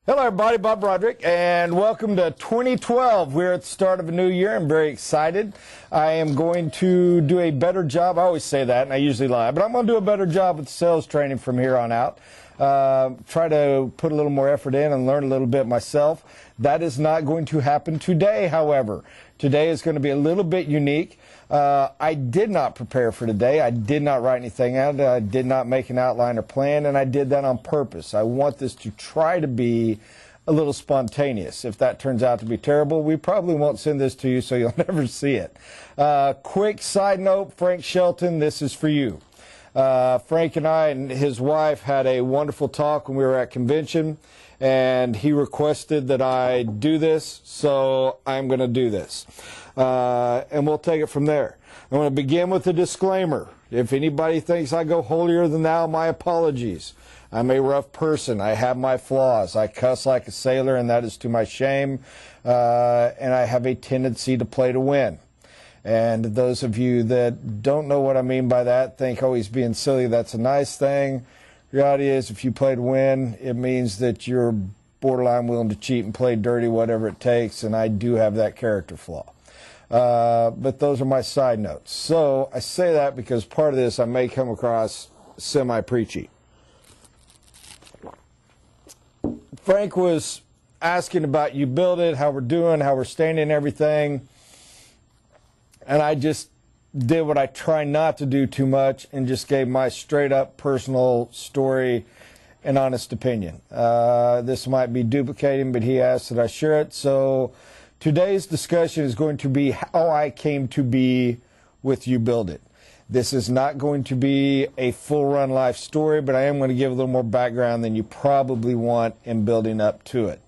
Hello everybody, Bob Braudrick, and welcome to 2012. We're at the start of a new year. I'm very excited. I am going to do a better job. I always say that, and I usually lie, but I'm going to do a better job with sales training from here on out. Try to put a little more effort in and learn a little bit myself. That is not going to happen today, however. Today is going to be a little bit unique. I did not prepare for today. I did not write anything out. I did not make an outline or plan, and I did that on purpose. I want this to try to be a little spontaneous. If that turns out to be terrible, we probably won't send this to you, so you'll never see it. Quick side note, Frank Shelton, this is for you. Frank and I and his wife had a wonderful talk when we were at convention, and he requested that I do this, so I'm going to do this. And we'll take it from there. I'm going to begin with a disclaimer. If anybody thinks I go holier than thou, my apologies. I'm a rough person. I have my flaws. I cuss like a sailor, and that is to my shame. And I have a tendency to play to win. And those of you that don't know what I mean by that, think, oh, he's being silly, that's a nice thing. Reality is, if you play to win, it means that you're borderline willing to cheat and play dirty, whatever it takes, and I do have that character flaw. But those are my side notes. So I say that because part of this I may come across semi-preachy. Frank was asking about you build it, how we're doing, how we're standing and everything. And I just did what I try not to do too much and just gave my straight up personal story and honest opinion. This might be duplicating, but he asked that I share it. So today's discussion is going to be how I came to be with You Build It. This is not going to be a full run life story, but I am going to give a little more background than you probably want in building up to it.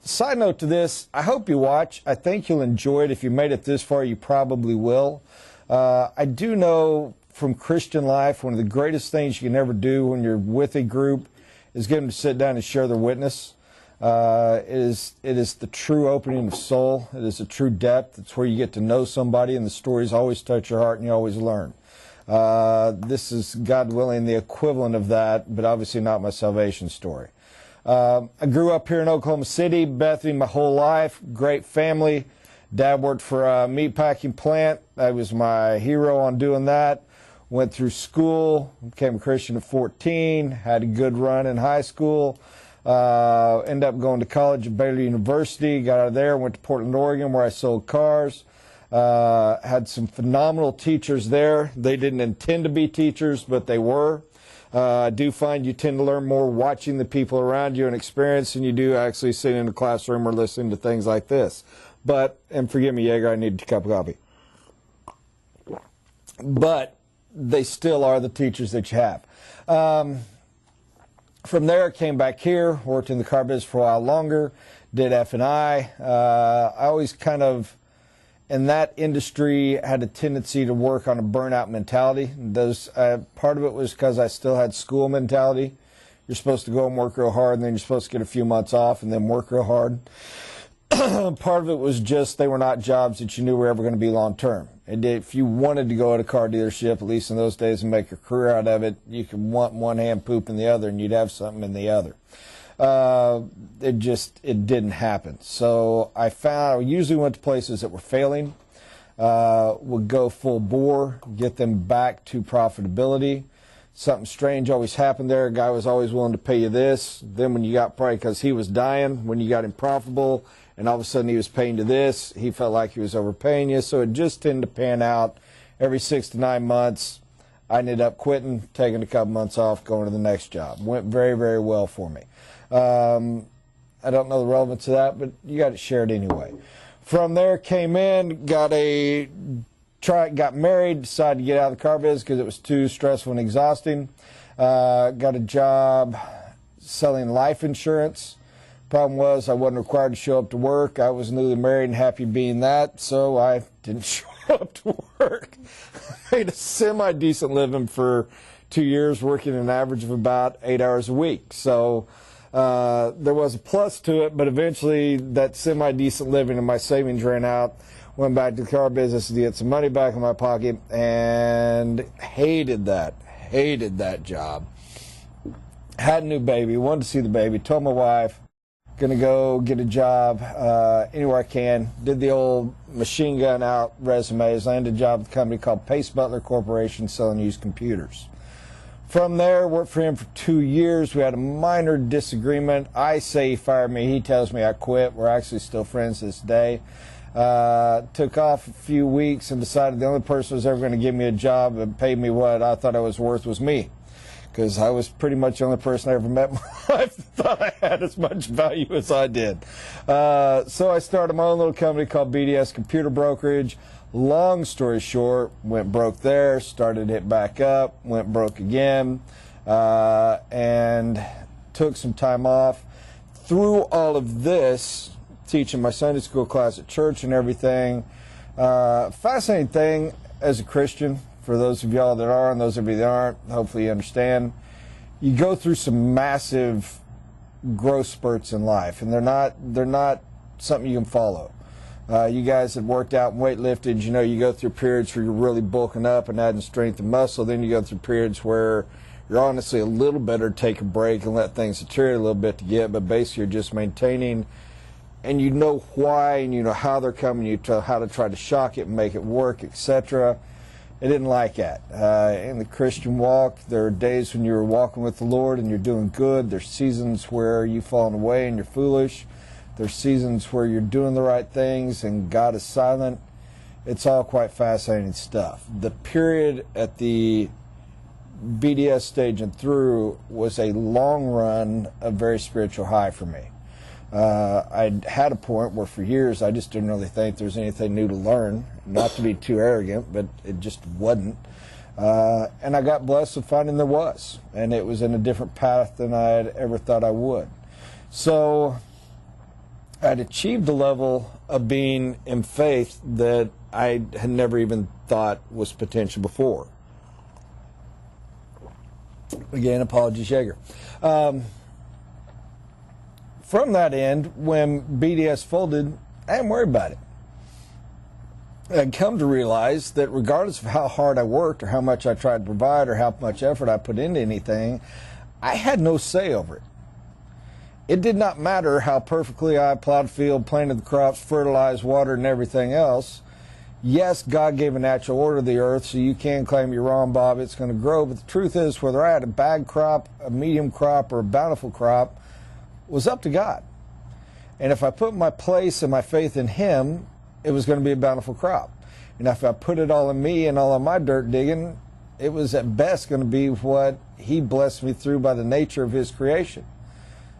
Side note to this, I hope you watch. I think you'll enjoy it. If you made it this far, you probably will. I do know from Christian life, one of the greatest things you can ever do when you're with a group is get them to sit down and share their witness. It is the true opening of soul. It is a true depth. It's where you get to know somebody, and the stories always touch your heart, and you always learn. This is, God willing, the equivalent of that, but obviously not my salvation story. I grew up here in Oklahoma City, Bethany my whole life, great family. Dad worked for a meatpacking plant. I was my hero on doing that. Went through school, became a Christian at 14, had a good run in high school. Ended up going to college at Baylor University, got out of there, went to Portland, Oregon, where I sold cars. Had some phenomenal teachers there. They didn't intend to be teachers, but they were. I do find you tend to learn more watching the people around you and experience than you do actually sitting in a classroom or listening to things like this. But, and forgive me, Jaeger, I need a cup of coffee. But they still are the teachers that you have. From there, came back here, worked in the car business for a while longer, did F&I. I always kind of, in that industry, had a tendency to work on a burnout mentality. Part of it was because I still had school mentality. You're supposed to go and work real hard, and then you're supposed to get a few months off and then work real hard. Part of it was just they were not jobs that you knew were ever going to be long term. If you wanted to go at a car dealership, at least in those days, and make a career out of it, you could want one hand poop in the other, and you'd have something in the other. It didn't happen. So I usually went to places that were failing, would go full bore, get them back to profitability. Something strange always happened there. A guy was always willing to pay you this. Then when you got, probably because he was dying, when you got him profitable, and all of a sudden he was paying you this, he felt like he was overpaying you. So it just tended to pan out. Every 6 to 9 months, I ended up quitting, taking a couple months off, going to the next job. Went very, very well for me. I don't know the relevance of that, but you got to share it anyway. From there, came in, got married, decided to get out of the car business because it was too stressful and exhausting. Got a job selling life insurance. Problem was I wasn't required to show up to work. I was newly married and happy being that, so I didn't show up to work. I made a semi-decent living for 2 years, working an average of about 8 hours a week. So there was a plus to it, but eventually that semi-decent living and my savings ran out. Went back to the car business to get some money back in my pocket, and hated that job. had a new baby, wanted to see the baby, told my wife, gonna go get a job anywhere I can. Did the old machine gun out resumes. Landed a job with a company called Pace Butler Corporation selling used computers. From there, worked for him for 2 years. We had a minor disagreement. I say he fired me. He tells me I quit. We're actually still friends to this day. Took off a few weeks and decided the only person who was ever going to give me a job and pay me what I thought I was worth was me. Because I was pretty much the only person I ever met in my life that thought I had as much value as I did. So I started my own little company called BDS Computer Brokerage. Long story short, went broke there, started it back up, went broke again, and took some time off. Through all of this, teaching my Sunday school class at church and everything, fascinating thing as a Christian, for those of y'all that are and those of you that aren't, hopefully you understand, you go through some massive growth spurts in life, and they're not something you can follow. You guys that worked out and weightlifted, you know, you go through periods where you're really bulking up and adding strength and muscle. Then you go through periods where you're honestly a little better take a break and let things deteriorate a little bit to get, but basically you're just maintaining, and you know why and you know how they're coming, you know how to try to shock it and make it work, etc. I didn't like that. In the Christian walk, there are days when you're walking with the Lord and you're doing good. There's seasons where you've fallen away and you're foolish. There's seasons where you're doing the right things and God is silent. It's all quite fascinating stuff. The period at the BDS stage and through was a long run, a very spiritual high for me. I had a point where for years I just didn't really think there was anything new to learn. Not to be too arrogant, but it just wasn't. And I got blessed with finding there was. And it was in a different path than I had ever thought I would. So I'd achieved a level of being in faith that I had never even thought was potential before. Again, apologies, Jaeger. From that end, when BDS folded, I didn't worry about it. I'd come to realize that regardless of how hard I worked or how much I tried to provide or how much effort I put into anything, I had no say over it. It did not matter how perfectly I plowed the field, planted the crops, fertilized, watered, and everything else. Yes, God gave a natural order to the earth, so you can claim you're wrong, Bob, it's going to grow. But the truth is, whether I had a bad crop, a medium crop, or a bountiful crop, was up to God. And if I put my place and my faith in Him, it was going to be a bountiful crop. And if I put it all in me and all of my dirt digging, it was at best going to be what He blessed me through by the nature of His creation.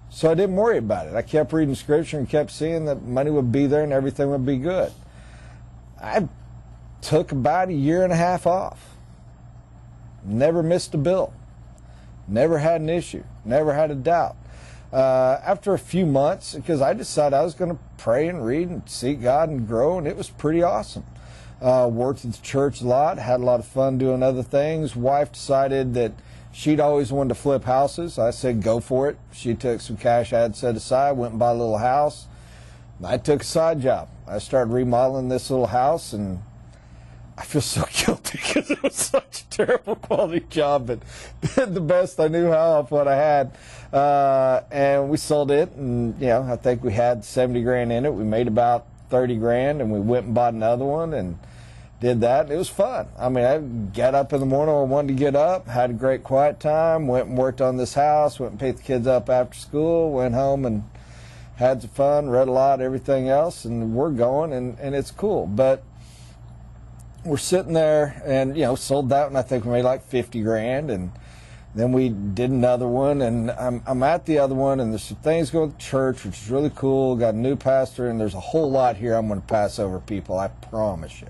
So I didn't worry about it. I kept reading Scripture and kept seeing that money would be there and everything would be good. I took about 1.5 years off. Never missed a bill. Never had an issue. Never had a doubt. After a few months, because I decided I was going to pray and read and seek God and grow, and it was pretty awesome. Worked at the church a lot, had a lot of fun doing other things. Wife decided that she'd always wanted to flip houses. I said, go for it. She took some cash I had set aside, went and bought a little house. I took a side job. I started remodeling this little house, and I feel so guilty because it was such a terrible quality job, but did the best I knew how of what I had. And we sold it, and you know, I think we had 70 grand in it. We made about 30 grand, and we went and bought another one and did that. It was fun. I mean, I got up in the morning when I wanted to get up, had a great quiet time, went and worked on this house, went and picked the kids up after school, went home and had some fun, read a lot, everything else, and we're going, and it's cool. But we're sitting there and, you know, sold that one. I think we made like 50 grand, and then we did another one, and I'm at the other one, and there's some things going to church, which is really cool. Got a new pastor, and there's a whole lot here I'm going to pass over people, I promise you.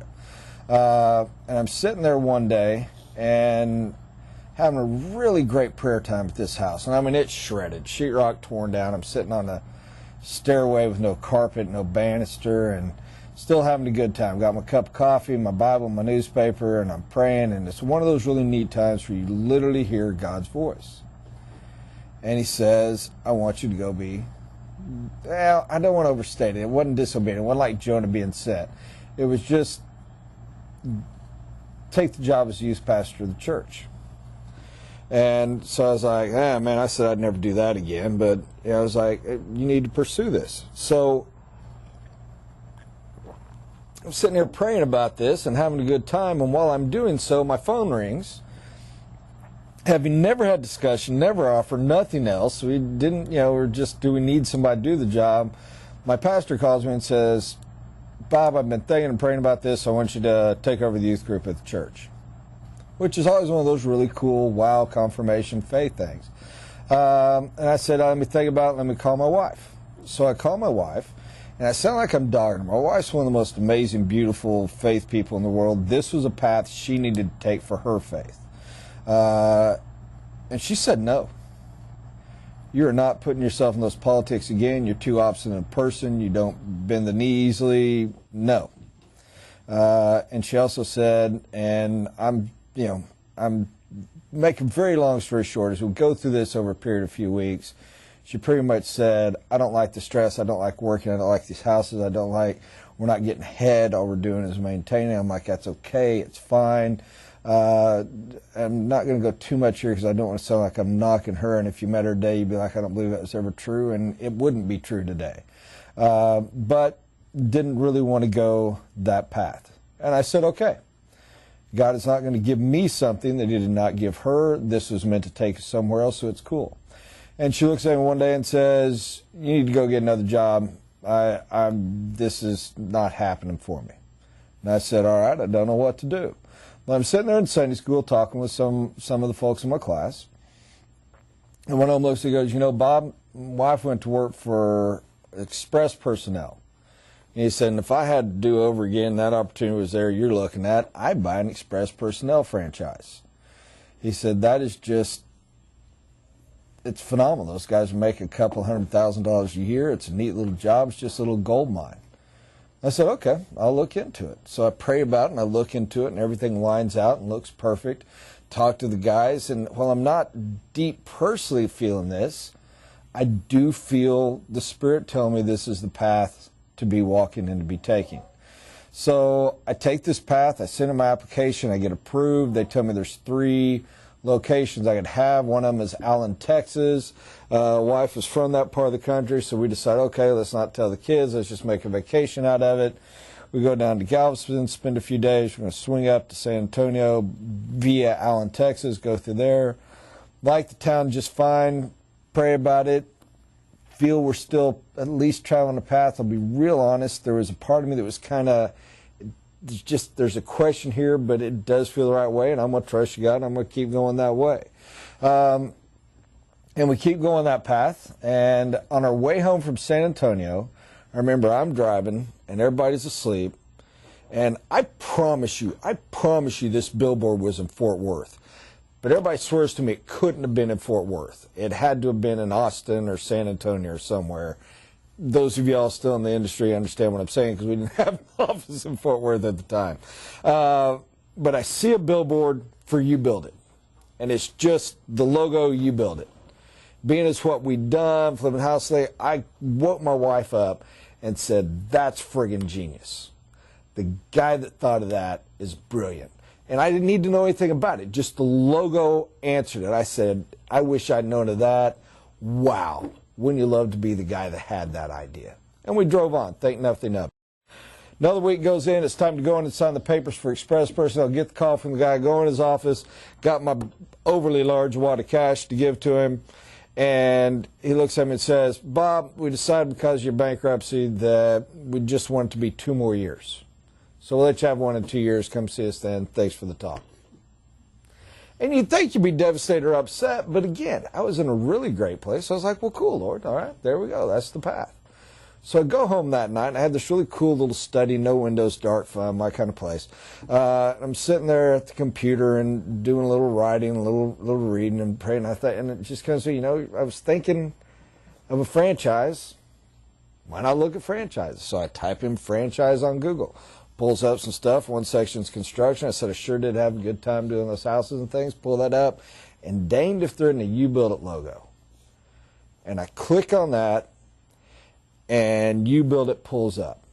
And I'm sitting there one day and having a really great prayer time at this house. And I mean, it's shredded, sheetrock torn down. I'm sitting on a stairway with no carpet, no banister, and still having a good time. Got my cup of coffee, my Bible, my newspaper, and I'm praying, and it's one of those really neat times where you literally hear God's voice. And He says, I want you to go be, well, I don't want to overstate it. It wasn't disobedient. It wasn't like Jonah being set. It was just take the job as youth pastor of the church. And so I was like, man, I said I'd never do that again. But I was like, you need to pursue this. So I'm sitting here praying about this and having a good time. And while I'm doing so, my phone rings. Having never had discussion, never offered, nothing else. We didn't, we're just, do we need somebody to do the job? My pastor calls me and says, Bob, I've been thinking and praying about this. I want you to take over the youth group at the church. Which is always one of those really cool, wow, confirmation, faith things. And I said, let me think about it, let me call my wife. So I call my wife, and I sound like I'm dogging her. My wife's one of the most amazing, beautiful faith people in the world. This was a path she needed to take for her faith. And she said no. You are not putting yourself in those politics again. You're too obstinate a person. You don't bend the knee easily. No. And she also said, and I'm making very long story short, as we go through this over a period of a few weeks, she pretty much said, I don't like the stress, I don't like working, I don't like these houses, we're not getting ahead, all we're doing is maintaining. I'm like, that's okay, it's fine. I'm not going to go too much here because I don't want to sound like I'm knocking her, and if you met her today, you'd be like, I don't believe that was ever true, and it wouldn't be true today. But didn't really want to go that path. And I said, okay. God is not going to give me something that he did not give her. This was meant to take us somewhere else, so it's cool. And she looks at me one day and says, you need to go get another job. This is not happening for me. And I said, all right, I don't know what to do. Well, I'm sitting there in Sunday school talking with some of the folks in my class. And one of them looks and goes, Bob, my wife went to work for Express Personnel. And he said, and if I had to do over again, that opportunity was there you're looking at, I'd buy an Express Personnel franchise. He said, that is just, it's phenomenal. Those guys make a couple $100,000 a year. It's a neat little job. It's just a little gold mine. I said, okay, I'll look into it. So I pray about it and I look into it and everything lines out and looks perfect. Talk to the guys, and while I'm not deep personally feeling this, I do feel the Spirit telling me this is the path to be walking and to be taking. So I take this path, I send in my application, I get approved. They tell me there's 3 locations I could have. One of them is Allen, Texas. Wife is from that part of the country, so we decided, okay, let's not tell the kids, let's just make a vacation out of it. We go down to Galveston, spend a few days. We're going to swing up to San Antonio via Allen, Texas, go through there. Like the town just fine, pray about it, feel we're still at least traveling the path. I'll be real honest, there was a part of me that was kind of, there's a question here, but it does feel the right way, and I'm going to trust you, God, and I'm going to keep going that way. And we keep going that path, and on our way home from San Antonio, I remember I'm driving, and everybody's asleep, and I promise you this billboard was in Fort Worth. But everybody swears to me it couldn't have been in Fort Worth. It had to have been in Austin or San Antonio or somewhere. Those of y'all still in the industry understand what I'm saying because we didn't have an office in Fort Worth at the time. But I see a billboard for You Build It. And it's just the logo, You Build It. Being as what we'd done, flipping house today, I woke my wife up and said, that's friggin' genius. The guy that thought of that is brilliant. And I didn't need to know anything about it. Just the logo answered it. I said, I wish I'd known of that. Wow. Wouldn't you love to be the guy that had that idea? And we drove on, think nothing of it. Another week goes in. It's time to go in and sign the papers for Express Personnel. Get the call from the guy, go in his office, got my overly large wad of cash to give to him. And he looks at me and says, Bob, we decided because of your bankruptcy that we just want it to be 2 more years. So we'll let you have 1 in 2 years. Come see us then. Thanks for the talk. And you'd think you'd be devastated or upset, but again, I was in a really great place. I was like, well, cool, Lord. All right, there we go. That's the path. So I go home that night, and I had this really cool little study, no windows, dark, fun, my kind of place. I'm sitting there at the computer and doing a little writing, a little reading and praying. And it just comes to, I was thinking of a franchise. Why not look at franchises? So I type in franchise on Google. Pulls up some stuff. One section's construction. I said I sure did have a good time doing those houses and things. Pull that up. And danged if they're in the You Build It logo. And I click on that, and You Build It pulls up.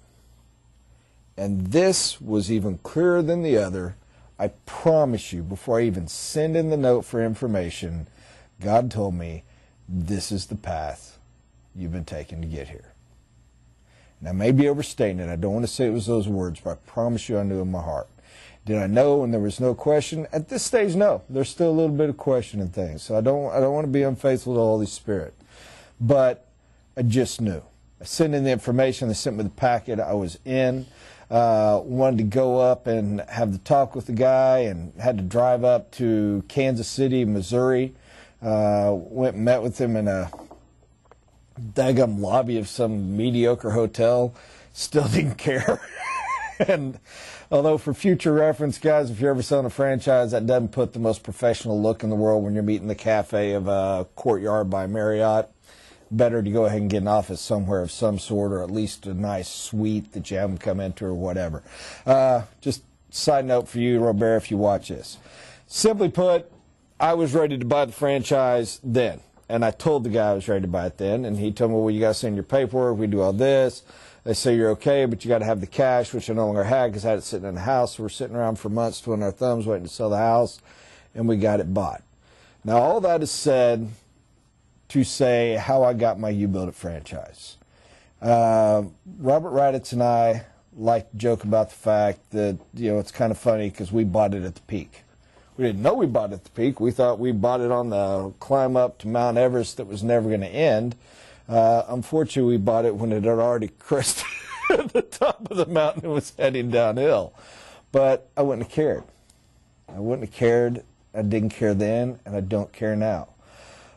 And this was even clearer than the other. I promise you, before I even send in the note for information, God told me, this is the path you've been taking to get here. And I may be overstating it. I don't want to say it was those words, but I promise you I knew in my heart. Did I know when there was no question? At this stage, no. There's still a little bit of question in things. So I don't want to be unfaithful to the Holy Spirit. But I just knew. I sent in the information. They sent me the packet. I was in. Wanted to go up and have the talk with the guy, and had to drive up to Kansas City, Missouri. Went and met with him in a daggum lobby of some mediocre hotel. Still didn't care. And although for future reference, guys, if you're ever selling a franchise, that doesn't put the most professional look in the world when you're meeting the cafe of a Courtyard by Marriott. Better to go ahead and get an office somewhere of some sort, or at least a nice suite that you have them come into or whatever. Just side note for you, Robert, if you watch this. Simply put, I was ready to buy the franchise then. And I told the guy I was ready to buy it then. And he told me, well, you got to send your paperwork. We do all this. They say you're okay, but you got to have the cash, which I no longer had because I had it sitting in the house. So we're sitting around for months twiddling our thumbs waiting to sell the house, and we got it bought. Now, all that is said to say how I got my You Build It franchise. Robert Raditz and I like to joke about the fact that, you know, it's kind of funny because we bought it at the peak. We didn't know we bought it at the peak. We thought we bought it on the climb up to Mount Everest that was never going to end. Unfortunately, we bought it when it had already crested the top of the mountain and was heading downhill. But I wouldn't have cared. I wouldn't have cared. I didn't care then, and I don't care now.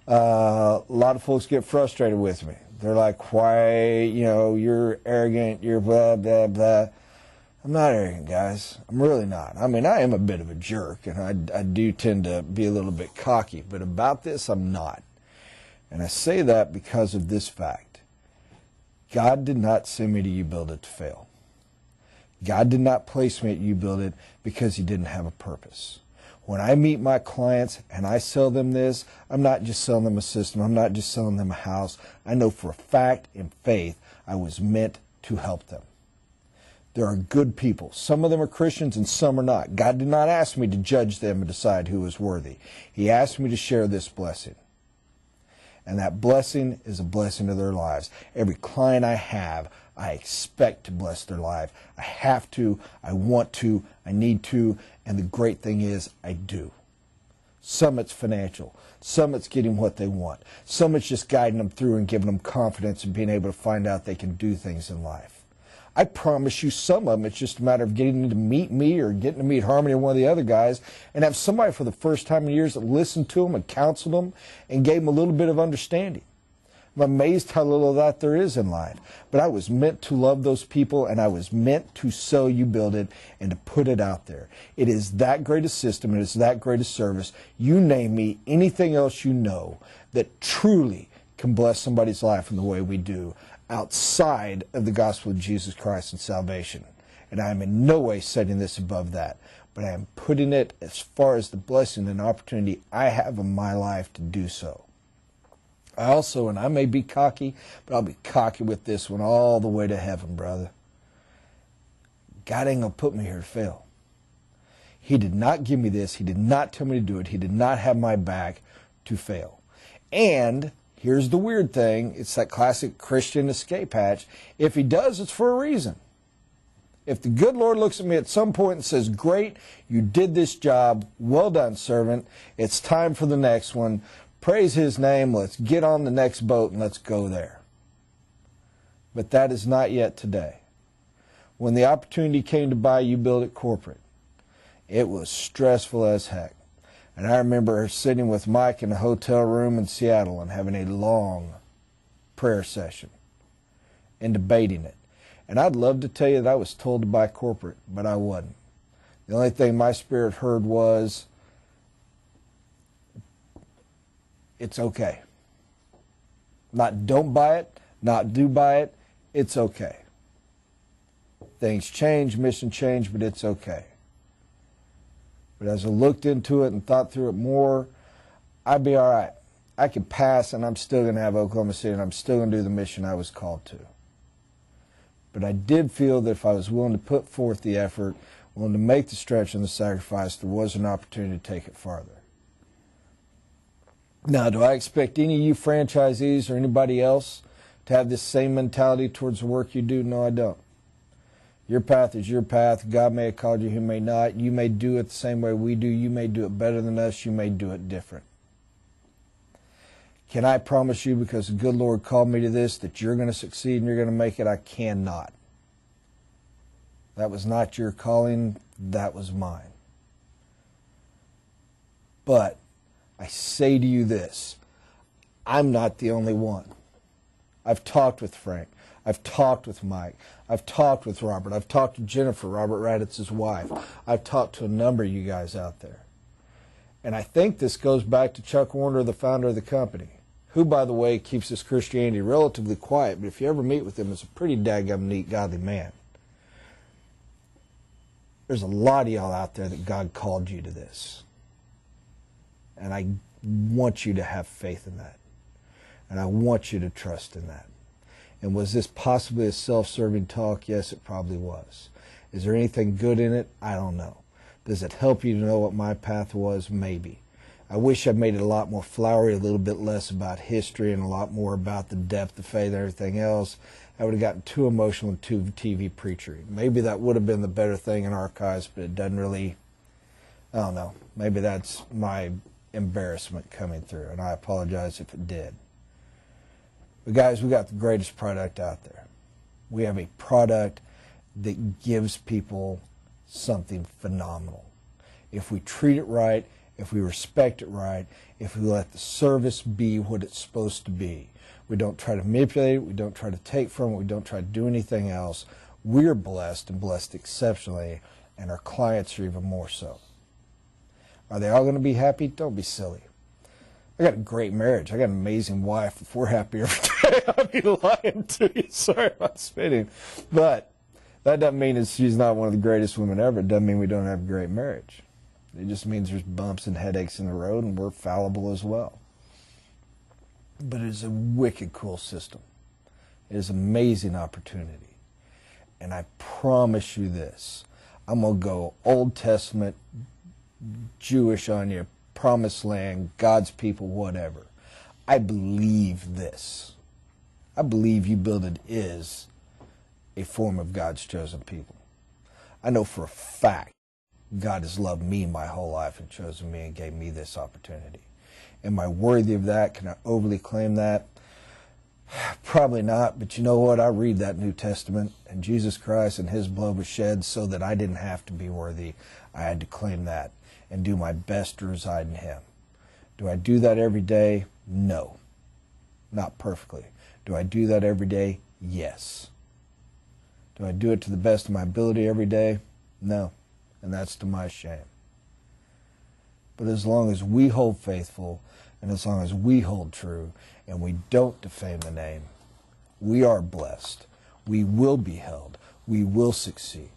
A lot of folks get frustrated with me. They're like, why, you know, you're arrogant, you're blah, blah, blah. I'm not arrogant, guys. I'm really not. I mean, I am a bit of a jerk, and I do tend to be a little bit cocky. But about this, I'm not. And I say that because of this fact. God did not send me to You Build It to fail. God did not place me at You Build It because He didn't have a purpose. When I meet my clients and I sell them this, I'm not just selling them a system. I'm not just selling them a house. I know for a fact, in faith, I was meant to help them. There are good people. Some of them are Christians and some are not. God did not ask me to judge them and decide who is worthy. He asked me to share this blessing. And that blessing is a blessing to their lives. Every client I have, I expect to bless their life. I have to, I want to, I need to, and the great thing is I do. Some it's financial. Some it's getting what they want. Some it's just guiding them through and giving them confidence and being able to find out they can do things in life. I promise you some of them, it's just a matter of getting to meet me or getting to meet Harmony or one of the other guys and have somebody for the first time in years that listened to them and counseled them and gave them a little bit of understanding. I'm amazed how little of that there is in life. But I was meant to love those people, and I was meant to sell You Build It and to put it out there. It is that great a system. It is that great a service. You name me anything else you know that truly can bless somebody's life in the way we do outside of the gospel of Jesus Christ and salvation. And I am in no way setting this above that, but I am putting it as far as the blessing and opportunity I have in my life to do so. I also, and I may be cocky, but I'll be cocky with this one all the way to heaven, brother. God ain't going to put me here to fail. He did not give me this. He did not tell me to do it. He did not have my back to fail. And here's the weird thing. It's that classic Christian escape hatch. If He does, it's for a reason. If the good Lord looks at me at some point and says, great, you did this job, well done, servant, it's time for the next one, praise His name, let's get on the next boat and let's go there. But that is not yet today. When the opportunity came to buy You Build It corporate, it was stressful as heck. And I remember sitting with Mike in a hotel room in Seattle and having a long prayer session and debating it. And I'd love to tell you that I was told to buy corporate, but I wasn't. The only thing my spirit heard was, it's okay. Not don't buy it, not do buy it, it's okay. Things change, mission change, but it's okay. But as I looked into it and thought through it more, I'd be all right. I could pass, and I'm still going to have Oklahoma City, and I'm still going to do the mission I was called to. But I did feel that if I was willing to put forth the effort, willing to make the stretch and the sacrifice, there was an opportunity to take it farther. Now, do I expect any of you franchisees or anybody else to have this same mentality towards the work you do? No, I don't. Your path is your path. God may have called you, He may not. You may do it the same way we do. You may do it better than us. You may do it different. Can I promise you, because the good Lord called me to this, that you're going to succeed and you're going to make it? I cannot. That was not your calling. That was mine. But I say to you this, I'm not the only one. I've talked with Frank. I've talked with Mike. I've talked with Robert. I've talked to Jennifer, Robert Raditz's wife. I've talked to a number of you guys out there. And I think this goes back to Chuck Warner, the founder of the company, who, by the way, keeps his Christianity relatively quiet, but if you ever meet with him, he's a pretty daggum neat, godly man. There's a lot of y'all out there that God called you to this. And I want you to have faith in that. And I want you to trust in that. And was this possibly a self-serving talk? Yes, it probably was. Is there anything good in it? I don't know. Does it help you to know what my path was? Maybe. I wish I'd made it a lot more flowery, a little bit less about history and a lot more about the depth of faith and everything else. I would have gotten too emotional and too TV preachery. Maybe that would have been the better thing in archives, but it doesn't really, I don't know. Maybe that's my embarrassment coming through, and I apologize if it did. But guys, we got the greatest product out there. We have a product that gives people something phenomenal. If we treat it right, if we respect it right, if we let the service be what it's supposed to be. We don't try to manipulate it, we don't try to take from it, we don't try to do anything else. We're blessed and blessed exceptionally, and our clients are even more so. Are they all going to be happy? Don't be silly. I got a great marriage. I got an amazing wife. If we're happy every day, I'd be lying to you. Sorry about spitting. But that doesn't mean that she's not one of the greatest women ever. It doesn't mean we don't have a great marriage. It just means there's bumps and headaches in the road, and we're fallible as well. But it is a wicked cool system. It is an amazing opportunity. And I promise you this. I'm going to go Old Testament, Jewish on you, Promised Land, God's people, whatever. I believe this. I believe you build it is a form of God's chosen people. I know for a fact God has loved me my whole life and chosen me and gave me this opportunity. Am I worthy of that? Can I overly claim that? Probably not, but you know what? I read that New Testament, and Jesus Christ and His blood was shed so that I didn't have to be worthy. I had to claim that and do my best to reside in Him. Do I do that every day? No. Not perfectly. Do I do that every day? Yes. Do I do it to the best of my ability every day? No. And that's to my shame. But as long as we hold faithful, and as long as we hold true, and we don't defame the name, we are blessed. We will be held. We will succeed.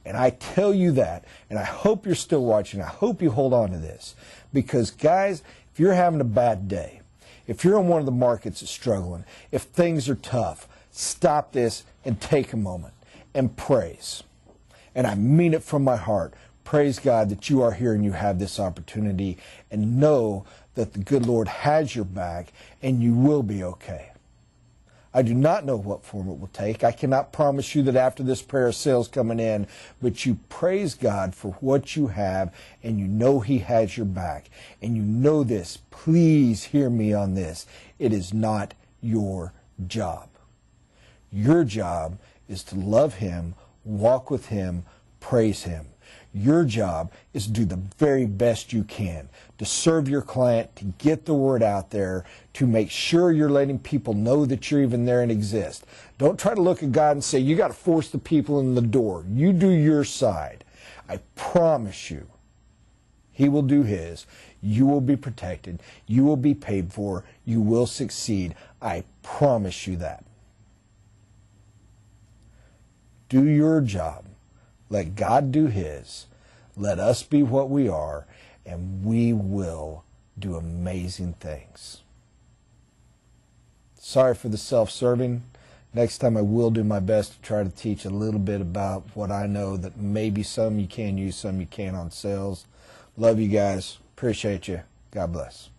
And I tell you that, and I hope you're still watching. I hope you hold on to this. Because, guys, if you're having a bad day, if you're in one of the markets that's struggling, if things are tough, stop this and take a moment and praise. And I mean it from my heart. Praise God that you are here and you have this opportunity, and know that the good Lord has your back and you will be okay. I do not know what form it will take. I cannot promise you that after this prayer of sales coming in, but you praise God for what you have, and you know He has your back. And you know this. Please hear me on this. It is not your job. Your job is to love Him, walk with Him, praise Him. Your job is to do the very best you can, to serve your client, to get the word out there, to make sure you're letting people know that you're even there and exist. Don't try to look at God and say, you got to force the people in the door. You do your side. I promise you, He will do His. You will be protected. You will be paid for. You will succeed. I promise you that. Do your job. Let God do His. Let us be what we are, and we will do amazing things. Sorry for the self-serving. next time I will do my best to try to teach a little bit about what I know that maybe some you can use, some you can't on sales. Love you guys. Appreciate you. God bless.